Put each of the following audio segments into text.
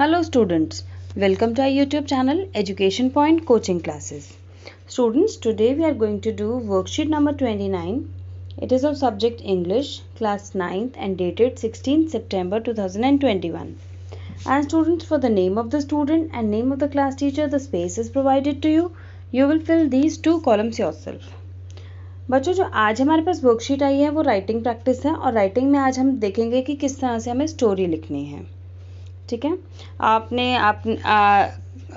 Hello students, welcome to our YouTube channel Education Point Coaching Classes. Students, today we are going to do worksheet number 29. It is of subject English, class 9th and dated 16th September 2021. And students, for the name of the student and name of the class teacher, the space is provided to you. You will fill these two columns yourself. बच्चों, जो आज हमारे पास worksheet आई है वो writing practice है और writing में आज हम देखेंगे कि किस तरह से हमें स्टोरी लिखनी है. ठीक है, आपने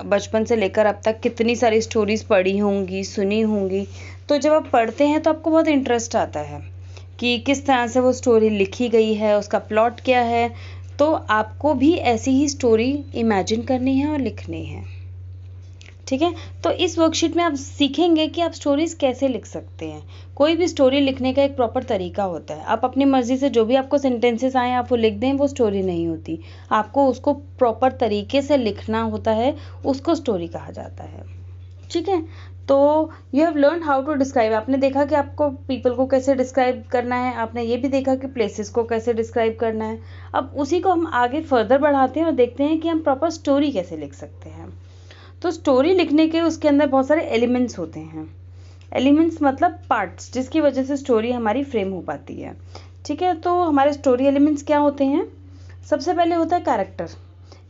बचपन से लेकर अब तक कितनी सारी स्टोरीज पढ़ी होंगी, सुनी होंगी. तो जब आप पढ़ते हैं तो आपको बहुत इंटरेस्ट आता है कि किस तरह से वो स्टोरी लिखी गई है, उसका प्लॉट क्या है. तो आपको भी ऐसी ही स्टोरी इमेजिन करनी है और लिखनी है. ठीक है, तो इस वर्कशीट में आप सीखेंगे कि आप स्टोरीज कैसे लिख सकते हैं. कोई भी स्टोरी लिखने का एक प्रॉपर तरीका होता है. आप अपनी मर्जी से जो भी आपको सेंटेंसेस आए आप वो लिख दें, वो स्टोरी नहीं होती. आपको उसको प्रॉपर तरीके से लिखना होता है, उसको स्टोरी कहा जाता है. ठीक है, तो you have learn how to describe. आपने देखा कि आपको पीपल को कैसे डिस्क्राइब करना है, आपने ये भी देखा कि प्लेसेस को कैसे डिस्क्राइब करना है. अब उसी को हम आगे फर्दर बढ़ाते हैं और देखते हैं कि हम प्रॉपर स्टोरी कैसे लिख सकते हैं. तो स्टोरी लिखने के उसके अंदर बहुत सारे एलिमेंट्स होते हैं. एलिमेंट्स मतलब पार्ट्स, जिसकी वजह से स्टोरी हमारी फ्रेम हो पाती है. ठीक है, तो हमारे स्टोरी एलिमेंट्स क्या होते हैं. सबसे पहले होता है कैरेक्टर,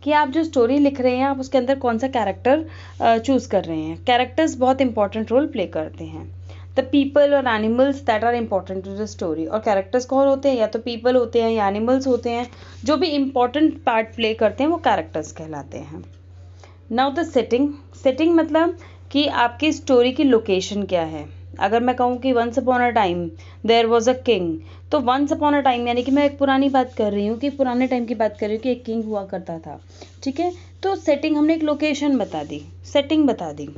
कि आप जो स्टोरी लिख रहे हैं आप उसके अंदर कौन सा कैरेक्टर चूज़ कर रहे हैं. कैरेक्टर्स बहुत इंपॉर्टेंट रोल प्ले करते हैं. द पीपल और animals that are important to the story. और कैरेक्टर्स कौन होते हैं, या तो पीपल होते हैं या एनिमल्स होते हैं. जो भी इम्पॉर्टेंट पार्ट प्ले करते हैं वो कैरेक्टर्स कहलाते हैं. नाउ द सेटिंग मतलब कि आपकी स्टोरी की लोकेशन क्या है. अगर मैं कहूँ कि once upon a time there was a king, तो वंस अपॉन अ टाइम यानी कि मैं एक पुरानी बात कर रही हूँ, कि पुराने टाइम की बात कर रही हूँ कि एक किंग हुआ करता था. ठीक है, तो सेटिंग हमने एक लोकेशन बता दी, सेटिंग बता दी.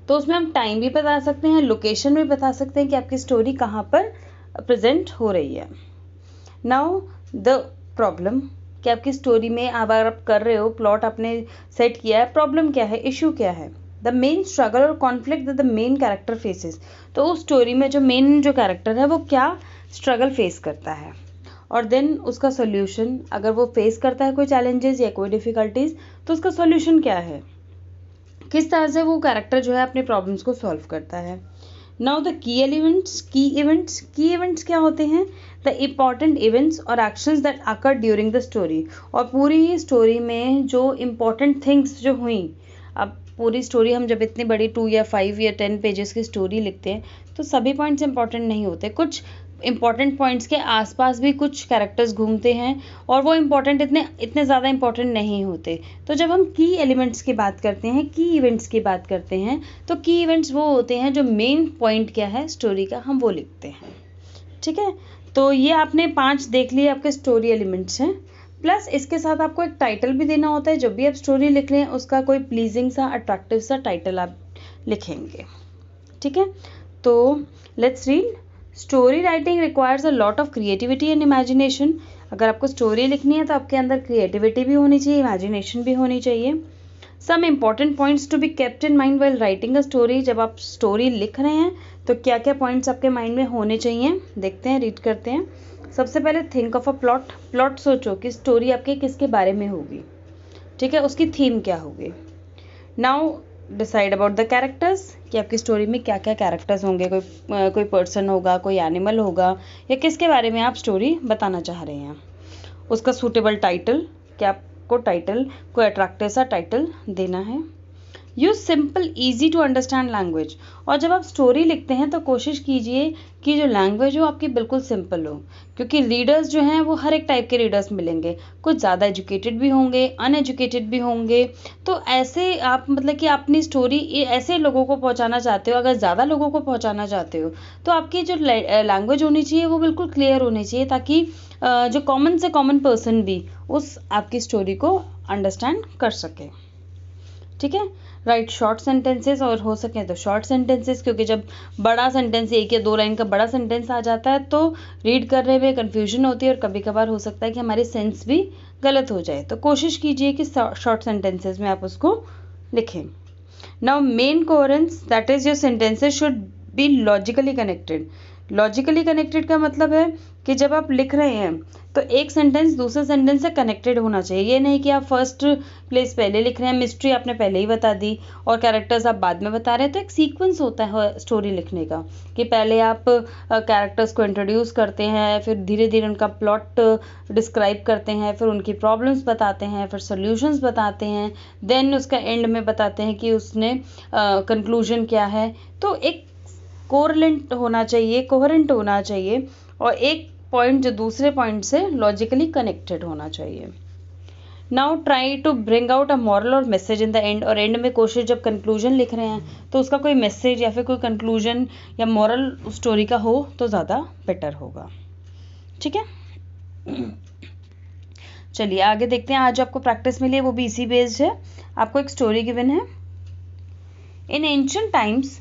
तो उसमें हम टाइम भी बता सकते हैं, लोकेशन भी बता सकते हैं कि आपकी स्टोरी कहाँ पर प्रेजेंट हो रही है. नाउ द प्रॉब्लम, कि आपकी स्टोरी में अगर आप कर रहे हो, प्लॉट आपने सेट किया है, प्रॉब्लम क्या है, इशू क्या है. द मेन स्ट्रगल और conflict the main character faces. तो उस स्टोरी में जो मेन जो कैरेक्टर है वो क्या स्ट्रगल फेस करता है. और देन उसका सोल्यूशन, अगर वो फेस करता है कोई चैलेंजेस या कोई डिफ़िकल्टीज, तो उसका सोल्यूशन क्या है, किस तरह से वो कैरेक्टर जो है अपने प्रॉब्लम्स को सॉल्व करता है. नाउ द की इवेंट्स क्या होते हैं. द इम्पॉर्टेंट इवेंट्स और actions that occur during the story. और पूरी स्टोरी में जो इम्पॉर्टेंट थिंग्स जो हुई. अब पूरी स्टोरी हम जब इतनी बड़ी 2 या 5 या 10 पेजेस की स्टोरी लिखते हैं तो सभी पॉइंट्स इंपॉर्टेंट नहीं होते. कुछ इंपॉर्टेंट पॉइंट्स के आसपास भी कुछ कैरेक्टर्स घूमते हैं और वो इम्पॉर्टेंट इतने ज़्यादा इंपॉर्टेंट नहीं होते. तो जब हम की एलिमेंट्स की बात करते हैं, की इवेंट्स की बात करते हैं, तो की इवेंट्स वो होते हैं जो मेन पॉइंट क्या है स्टोरी का, हम वो लिखते हैं. ठीक है, तो ये आपने 5 देख लिए आपके स्टोरी एलिमेंट्स हैं. प्लस इसके साथ आपको एक टाइटल भी देना होता है. जब भी आप स्टोरी लिख रहे हैं उसका कोई प्लीजिंग सा, अट्रैक्टिव सा टाइटल आप लिखेंगे. ठीक है, तो let's read. Story writing requires a lot of creativity and imagination. अगर आपको स्टोरी लिखनी है तो आपके अंदर क्रिएटिविटी भी होनी चाहिए, इमेजिनेशन भी होनी चाहिए. Some important points to be kept in mind while writing a story. जब आप स्टोरी लिख रहे हैं तो क्या क्या पॉइंट्स आपके माइंड में होने चाहिए, देखते हैं, रीड करते हैं. सबसे पहले थिंक ऑफ अ प्लॉट सोचो कि स्टोरी आपके किसके बारे में होगी. ठीक है, उसकी थीम क्या होगी. Now decide about the characters, कि आपकी स्टोरी में क्या क्या कैरेक्टर्स होंगे. कोई पर्सन होगा, कोई एनिमल होगा, या किसके बारे में आप स्टोरी बताना चाह रहे हैं. उसका सूटेबल टाइटल, कि आपको टाइटल कोई अट्रैक्टिव सा टाइटल देना है. Use simple easy to understand language. और जब आप स्टोरी लिखते हैं तो कोशिश कीजिए कि जो लैंग्वेज हो आपकी बिल्कुल सिंपल हो, क्योंकि रीडर्स जो हैं वो हर एक टाइप के रीडर्स मिलेंगे. कुछ ज़्यादा एजुकेटेड भी होंगे, अनएजुकेटेड भी होंगे. तो ऐसे आप मतलब कि अपनी स्टोरी ऐसे लोगों को पहुंचाना चाहते हो, अगर ज़्यादा लोगों को पहुंचाना चाहते हो तो आपकी जो लैंग्वेज होनी चाहिए वो बिल्कुल क्लियर होनी चाहिए, ताकि जो कॉमन से कॉमन पर्सन भी उस आपकी स्टोरी को अंडरस्टैंड कर सके. ठीक है, राइट शॉर्ट सेंटेंसेस, और हो सके तो शॉर्ट सेंटेंसेस, क्योंकि जब बड़ा सेंटेंस 1 या 2 लाइन का बड़ा सेंटेंस आ जाता है तो रीड करने में कन्फ्यूजन होती है और कभी कभार हो सकता है कि हमारी सेंस भी गलत हो जाए. तो कोशिश कीजिए कि शॉर्ट सेंटेंसेस में आप उसको लिखें. Now main coherence, that is your sentences should be logically connected. Logically connected का मतलब है कि जब आप लिख रहे हैं तो एक सेंटेंस दूसरे सेंटेंस से कनेक्टेड होना चाहिए। ये नहीं कि आप फर्स्ट प्लेस पहले लिख रहे हैं, मिस्ट्री आपने पहले ही बता दी और कैरेक्टर्स आप बाद में बता रहे हैं। तो एक सीक्वेंस होता है स्टोरी लिखने का कि पहले आप कैरेक्टर्स को इंट्रोड्यूस करते हैं, फिर धीरे धीरे उनका प्लॉट डिस्क्राइब करते हैं, फिर उनकी प्रॉब्लम्स बताते हैं, फिर सॉल्यूशंस बताते हैं, देन उसका एंड में बताते हैं कि उसने कंक्लूजन क्या है। तो एक कोरेलेंट होना चाहिए, कोहेरेंट होना चाहिए और एक पॉइंट जो दूसरे पॉइंट से लॉजिकली कनेक्टेड होना चाहिए। Now try to bring out a moral और मैसेज इन द एंड। और एंड में कोशिश, जब कंक्लूजन लिख रहे हैं तो उसका कोई मैसेज या फिर कोई कंक्लूजन या मॉरल स्टोरी का हो तो ज़्यादा बेटर होगा। ठीक है, चलिए आगे देखते हैं। आज आपको प्रैक्टिस मिली है वो भी इसी बेस्ड है। आपको एक स्टोरी गिवन है। इन ancient times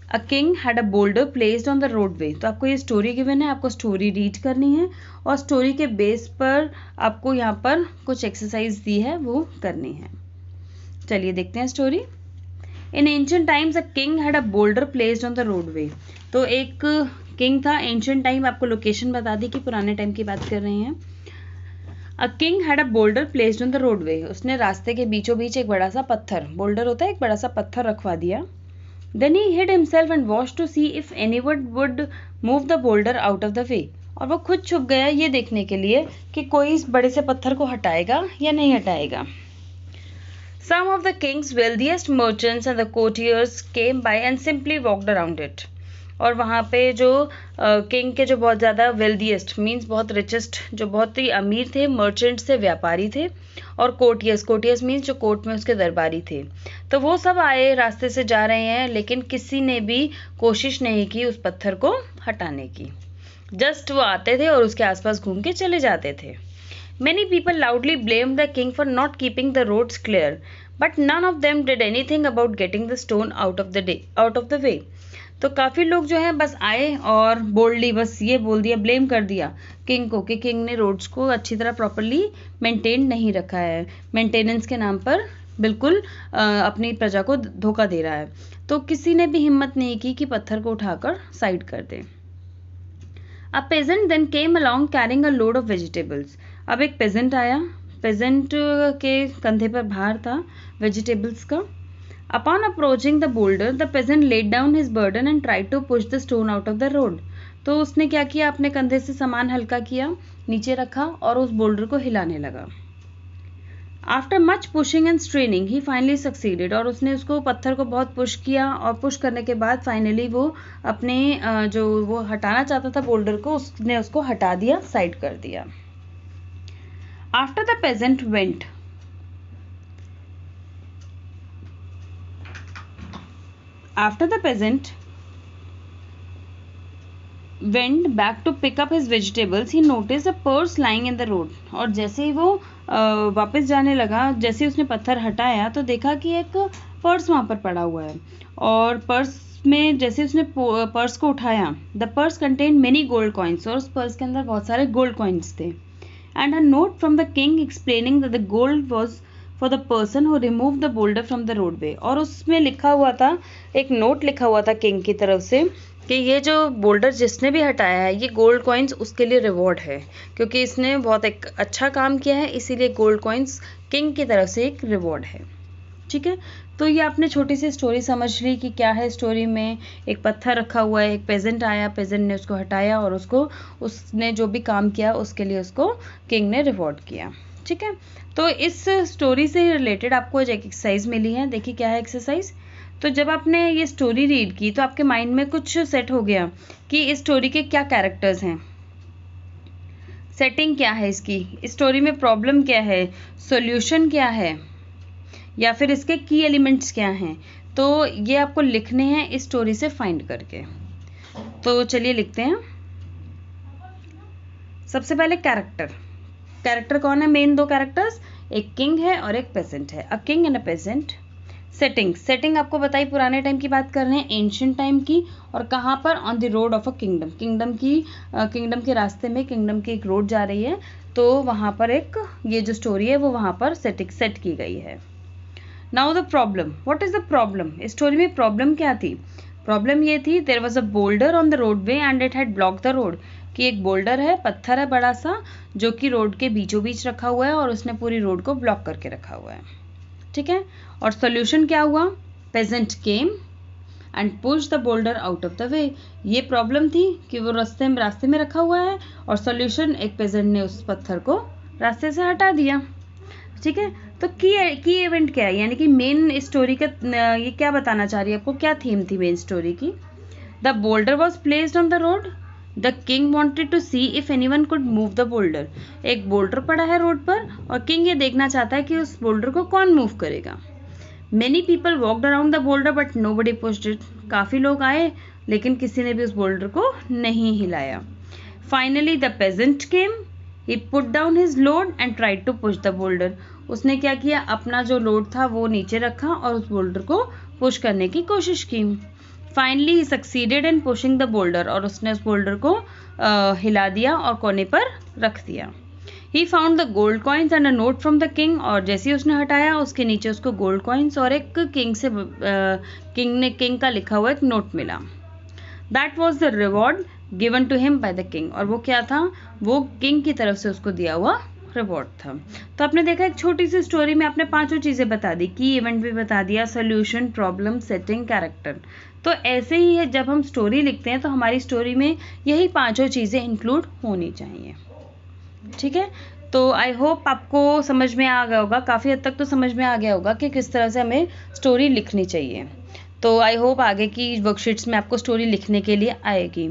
a king had a boulder placed on the roadway. तो आपको ये स्टोरी गिवन है, आपको स्टोरी रीड करनी है और स्टोरी के बेस पर आपको यहाँ पर कुछ एक्सरसाइज दी है वो करनी है। चलिए देखते हैं story. In ancient times a king had a boulder placed on the roadway. तो एक किंग था। एंशिएंट टाइम आपको लोकेशन बता दी कि पुराने टाइम की बात कर रहे हैं। A king had a boulder placed on the roadway. उसने रास्ते के बीचों बीच एक बड़ा सा पत्थर, बोल्डर होता है एक बड़ा सा पत्थर, रखवा दिया। Then he hid himself and watched to see if anyone would move the boulder out of the way. और वो खुद छुप गया ये देखने के लिए कि कोई इस बड़े से पत्थर को हटाएगा या नहीं हटाएगा। Some of the king's wealthiest merchants and the courtiers came by and simply walked around it. और वहाँ पे जो किंग के जो बहुत ज़्यादा वेल्दीएस्ट मीन्स बहुत रिचेस्ट, जो बहुत ही अमीर थे, मर्चेंट्स थे, व्यापारी थे, और कोर्टियर्स मीन्स जो कोर्ट में उसके दरबारी थे, तो वो सब आए, रास्ते से जा रहे हैं, लेकिन किसी ने भी कोशिश नहीं की उस पत्थर को हटाने की। जस्ट वो आते थे और उसके आसपास घूम के चले जाते थे। Many people loudly blamed the king for not keeping the roads clear, but none of them did anything about getting the stone out of the way. तो काफ़ी लोग जो है बस आए और बोल्डली बस ये बोल दिया, ब्लेम कर दिया किंग को कि किंग ने रोड्स को अच्छी तरह प्रॉपरली मेंटेन नहीं रखा है, मेंटेनेंस के नाम पर बिल्कुल अपनी प्रजा को धोखा दे रहा है। तो किसी ने भी हिम्मत नहीं की कि पत्थर को उठाकर साइड कर दे। A peasant then came along carrying a load of vegetables. अब एक पेजेंट आया, पेजेंट के कंधे पर भार था वेजिटेबल्स का। Upon approaching the boulder, the peasant laid down his burden and tried to push the stone out of the road. तो उसने क्या किया, अपने कंधे से सामान हल्का किया, नीचे रखा और उस बोल्डर को हिलाने लगा। After much pushing and straining, he finally succeeded. और उसने उसको पत्थर को बहुत पुश किया और पुश करने के बाद फाइनली वो अपने जो वो हटाना चाहता था बोल्डर को, उसने उसको हटा दिया, साइड कर दिया। After the peasant went back to pick up his vegetables, he noticed a purse lying in the road. और जैसे ही वो वापस जाने लगा, जैसे ही उसने पत्थर हटाया तो देखा कि एक पर्स वहाँ पर पड़ा हुआ है, और पर्स में जैसे उसने पर्स को उठाया, the purse contain many gold coins, और उस पर्स के अंदर बहुत सारे गोल्ड कॉइन्स थे। And a note from the king explaining that the gold was for the person who remove the boulder from the roadway. और उसमें लिखा हुआ था, एक नोट लिखा हुआ था किंग की तरफ से कि ये जो बोल्डर जिसने भी हटाया है, ये गोल्ड कॉइन्स उसके लिए रिवॉर्ड है, क्योंकि इसने बहुत एक अच्छा काम किया है, इसीलिए गोल्ड कॉइन्स किंग की तरफ से एक रिवॉर्ड है। ठीक है, तो ये आपने छोटी सी स्टोरी समझ ली कि क्या है स्टोरी में। एक पत्थर रखा हुआ है, एक पेजेंट आया, पेजेंट ने उसको हटाया और उसने जो भी काम किया उसके लिए उसको किंग ने रिवॉर्ड किया। ठीक है, तो इस स्टोरी से रिलेटेड आपको एक एक्सरसाइज मिली है। देखिए क्या है एक्सरसाइज। तो जब आपने ये स्टोरी रीड की तो आपके माइंड में कुछ सेट हो गया कि इस स्टोरी के क्या कैरेक्टर्स हैं, सेटिंग क्या है इसकी, इस स्टोरी में प्रॉब्लम क्या है, सॉल्यूशन क्या है, या फिर इसके की एलिमेंट्स क्या हैं। तो ये आपको लिखने हैं इस स्टोरी से फाइंड करके। तो चलिए लिखते हैं। सबसे पहले कैरेक्टर कौन है, मेन दो कैरेक्टर्स, एक किंग है और एक पेजेंट है, a king and a peasant. Setting आपको बताई, पुराने टाइम की बात कर रहे हैं, एंशिएंट टाइम की, और कहाँ पर, on the road of a kingdom, kingdom के रास्ते में किंगडम की एक रोड जा रही है, तो वहाँ पर एक ये जो स्टोरी है वो वहाँ पर सेट की गई है। Now the problem, what is the problem. इस स्टोरी में प्रॉब्लम क्या थी, प्रॉब्लम ये थी, there was a boulder on the roadway and it had blocked the road, कि एक बोल्डर है, पत्थर है बड़ा सा, जो कि रोड के बीचों बीच रखा हुआ है और उसने पूरी रोड को ब्लॉक करके रखा हुआ है। ठीक है, और सोल्यूशन क्या हुआ? Peasant came and push the boulder out of the way. ये प्रॉब्लम थी कि वो रास्ते में रखा हुआ है और सोल्यूशन, एक पेजेंट ने उस पत्थर को रास्ते से हटा दिया। ठीक है, तो की इवेंट क्या है, यानी कि मेन स्टोरी का ये क्या बताना चाह रही है आपको, क्या थीम थी मेन स्टोरी की? The boulder was placed on the road, the king wanted to see if anyone could move the boulder. एक बोल्डर पड़ा है रोड पर और किंग ये देखना चाहता है कि उस बोल्डर को कौन मूव करेगा। Many people walked around the boulder but nobody pushed it. काफ़ी लोग आए लेकिन किसी ने भी उस बोल्डर को नहीं हिलाया। Finally the peasant came, he put down his load and tried to push the boulder। उसने क्या किया, अपना जो लोड था वो नीचे रखा और उस बोल्डर को पुश करने की कोशिश की। Finally he succeeded in pushing the boulder, और उसने उस बोल्डर को हिला दिया और कोने पर रख दिया। He found the gold coins and a note from the king, और जैसे ही उसने हटाया उसके नीचे उसको गोल्ड कॉइन्स और एक किंग का लिखा हुआ एक नोट मिला। That was the reward given to him by the king। और वो क्या था, वो किंग की तरफ से उसको दिया हुआ रिवॉर्ड था। तो आपने देखा एक छोटी सी स्टोरी में आपने पांचों चीज़ें बता दी, की इवेंट भी बता दिया, सोल्यूशन, प्रॉब्लम, सेटिंग, कैरेक्टर। तो ऐसे ही है, जब हम स्टोरी लिखते हैं तो हमारी स्टोरी में यही पांचों चीज़ें इंक्लूड होनी चाहिए। ठीक है, तो आई होप आपको समझ में आ गया होगा, काफ़ी हद तक तो समझ में आ गया होगा कि किस तरह से हमें स्टोरी लिखनी चाहिए। तो आई होप आगे की वर्कशीट्स में आपको स्टोरी लिखने के लिए आएगी।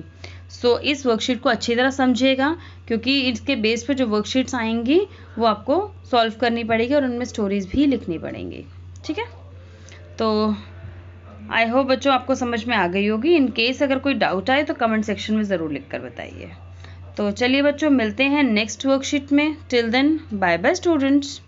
सो इस वर्कशीट को अच्छी तरह समझिएगा, क्योंकि इसके बेस पे जो वर्कशीट्स आएंगी वो आपको सॉल्व करनी पड़ेगी और उनमें स्टोरीज भी लिखनी पड़ेंगी। ठीक है, तो आई होप बच्चों आपको समझ में आ गई होगी। इन केस अगर कोई डाउट आए तो कमेंट सेक्शन में ज़रूर लिख कर बताइए। तो चलिए बच्चों, मिलते हैं नेक्स्ट वर्कशीट में। Till then, bye bye students.